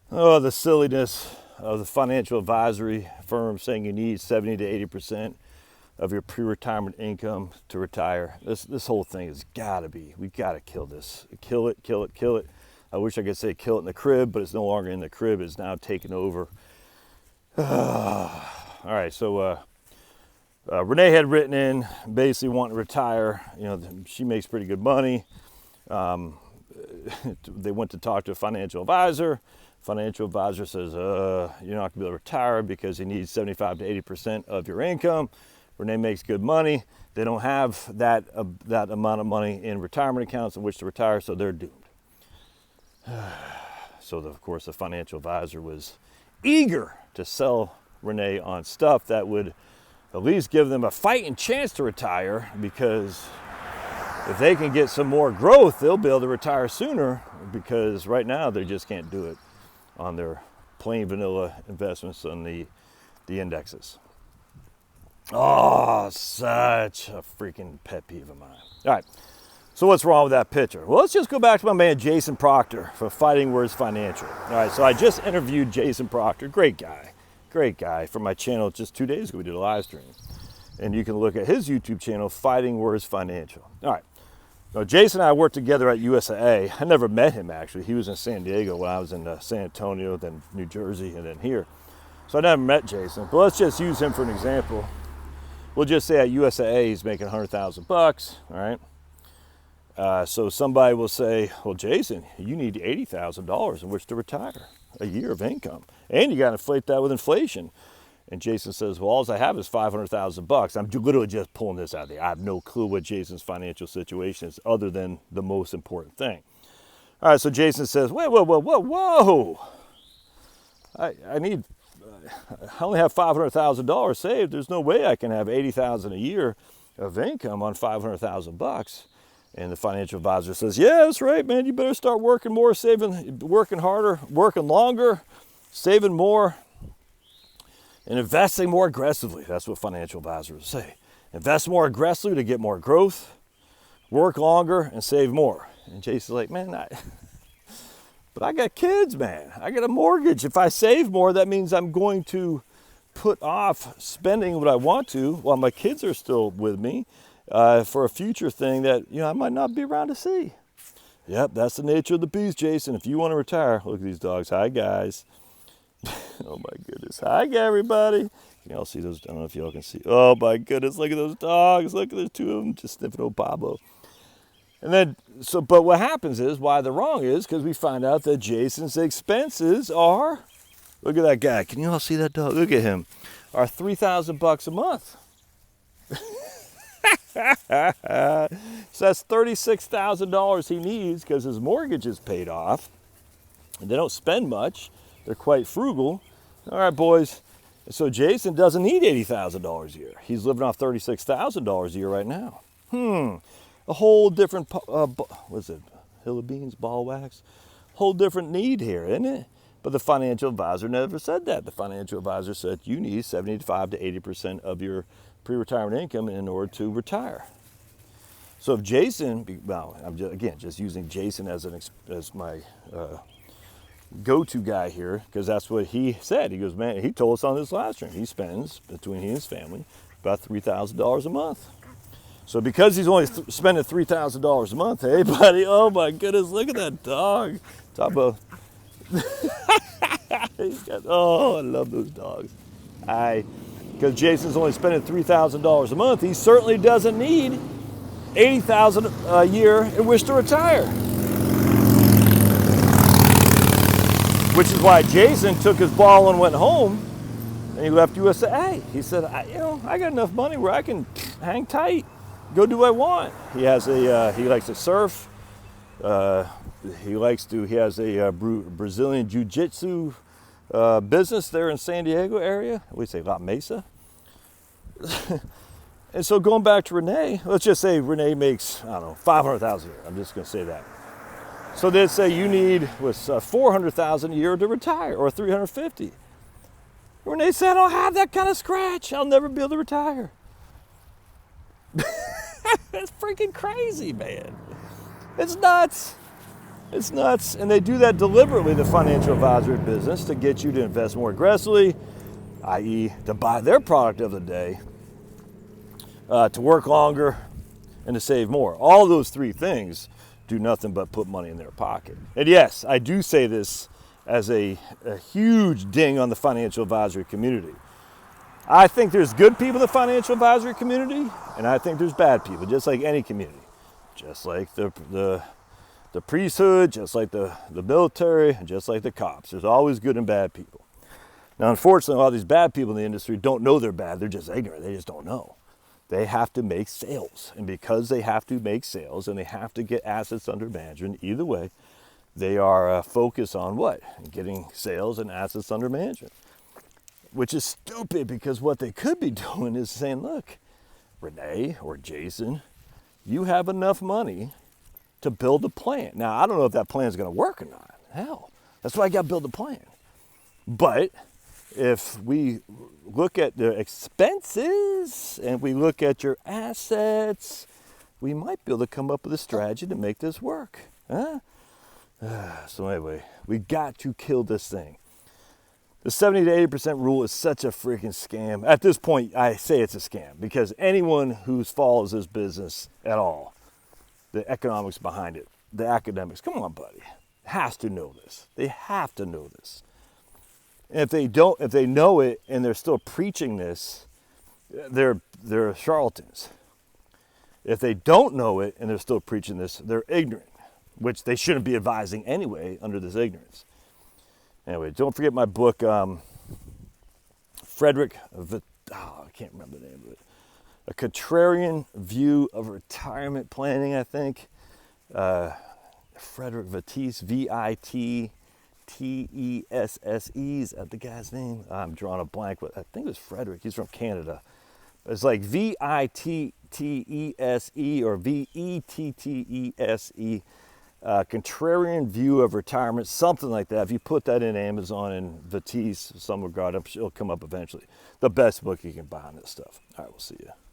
Oh, the silliness of the financial advisory firm saying you need 70 to 80% of your pre-retirement income to retire. This whole thing has got to be, we got to kill this. Kill it, kill it, kill it. I wish I could say kill it in the crib, but it's no longer in the crib. It's now taken over. All right, so Renee had written in basically wanting to retire. You know, she makes pretty good money. They went to talk to a financial advisor. Financial advisor says, you're not going to be able to retire because you need 75 to 80% of your income. Renee makes good money. They don't have that amount of money in retirement accounts in which to retire, so they're doomed. So, of course, the financial advisor was eager to sell Renee on stuff that would at least give them a fighting chance to retire, because if they can get some more growth, they'll be able to retire sooner, because right now they just can't do it on their plain vanilla investments on the indexes. Oh, such a freaking pet peeve of mine. All right, so what's wrong with that picture? Well, let's just go back to my man Jason Proctor for Fighting Words Financial. All right, so I just interviewed Jason Proctor, great guy, for my channel just 2 days ago. We did a live stream. And you can look at his YouTube channel, Fighting Words Financial. All right. Now, Jason and I worked together at USAA. I never met him, actually. He was in San Diego when I was in San Antonio, then New Jersey, and then here. So I never met Jason. But let's just use him for an example. We'll just say at USAA he's making $100,000, all right? So somebody will say, well, Jason, you need $80,000 in which to retire, a year of income. And you got to inflate that with inflation. And Jason says, well, all I have is $500,000. I'm literally just pulling this out there. I have no clue what Jason's financial situation is other than the most important thing. All right, so Jason says, wait, whoa. I only have $500,000 saved. There's no way I can have $80,000 a year of income on $500,000. And the financial advisor says, yeah, that's right, man. You better start working more, working harder, working longer, saving more, and investing more aggressively. That's what financial advisors say. Invest more aggressively to get more growth, work longer, and save more. And Jason's like, man, but I got kids, man. I got a mortgage. If I save more, that means I'm going to put off spending what I want to while my kids are still with me for a future thing that, I might not be around to see. Yep, that's the nature of the beast, Jason. If you want to retire, look at these dogs. Hi, guys. Oh my goodness. Hi, everybody. Can y'all see those? I don't know if y'all can see. Oh my goodness. Look at those dogs. Look, there's two of them just sniffing old Pablo. And then, but what happens is, why they're wrong is because we find out that Jason's expenses are, look at that guy. Can you all see that dog? Look at him. Are $3,000 a month. So that's $36,000 he needs because his mortgage is paid off. And they don't spend much. They're quite frugal. All right, boys. So Jason doesn't need $80,000 a year. He's living off $36,000 a year right now. A whole different, what's it, hill of beans, ball wax? Whole different need here, isn't it? But the financial advisor never said that. The financial advisor said you need 75 to 80% of your pre-retirement income in order to retire. So if Jason, well, I'm just using Jason as my go-to guy here, because that's what he said. He goes, man, he told us on this live stream, he spends, between he and his family, about $3,000 a month. So because he's only spending $3,000 a month, hey, buddy, oh my goodness, look at that dog. Talk about, I love those dogs. Because Jason's only spending $3,000 a month, he certainly doesn't need $80,000 a year in which to retire. Which is why Jason took his ball and went home, and he left USAA. He said, I got enough money where I can hang tight, go do what I want. He has he likes to surf. He has a Brazilian jiu-jitsu business there in San Diego area. We say La Mesa. And so going back to Renee, let's just say Renee makes, $500,000 a year. I'm just going to say that. So they'd say you need $400,000 a year to retire, or $350,000. Renee said, I don't have that kind of scratch. I'll never be able to retire. That's freaking crazy, man. It's nuts. It's nuts, and they do that deliberately, the financial advisory business, to get you to invest more aggressively, i.e. to buy their product of the day, to work longer, and to save more. All those three things do nothing but put money in their pocket. And yes, I do say this as a huge ding on the financial advisory community. I think there's good people in the financial advisory community, and I think there's bad people, just like any community. Just like the priesthood, just like the military, and just like the cops. There's always good and bad people. Now, unfortunately, a lot of these bad people in the industry don't know they're bad. They're just ignorant. They just don't know. They have to make sales. And because they have to make sales and they have to get assets under management, either way, they are focused on what? Getting sales and assets under management. Which is stupid, because what they could be doing is saying, look, Renee or Jason, you have enough money to build a plan. Now, I don't know if that plan is going to work or not. Hell, that's why I got to build a plan. But if we look at the expenses and we look at your assets, we might be able to come up with a strategy to make this work. Huh? So anyway, we got to kill this thing. The 70 to 80% rule is such a freaking scam. At this point, I say it's a scam, because anyone who follows this business at all, the economics behind it, the academics, come on, buddy, has to know this. They have to know this. And if they don't, if they know it and they're still preaching this, they're charlatans. If they don't know it and they're still preaching this, they're ignorant, which they shouldn't be advising anyway under this ignorance. Anyway, don't forget my book, I can't remember the name of it. A Contrarian View of Retirement Planning, I think. Frederick Vitesse, Vitesse, is that the guy's name? I'm drawing a blank, but I think it was Frederick. He's from Canada. It's like Vittese or Vettese. Contrarian View of Retirement, something like that. If you put that in Amazon and Vitesse, some regard, I'm sure it'll come up eventually. The best book you can buy on this stuff. All right, we'll see you.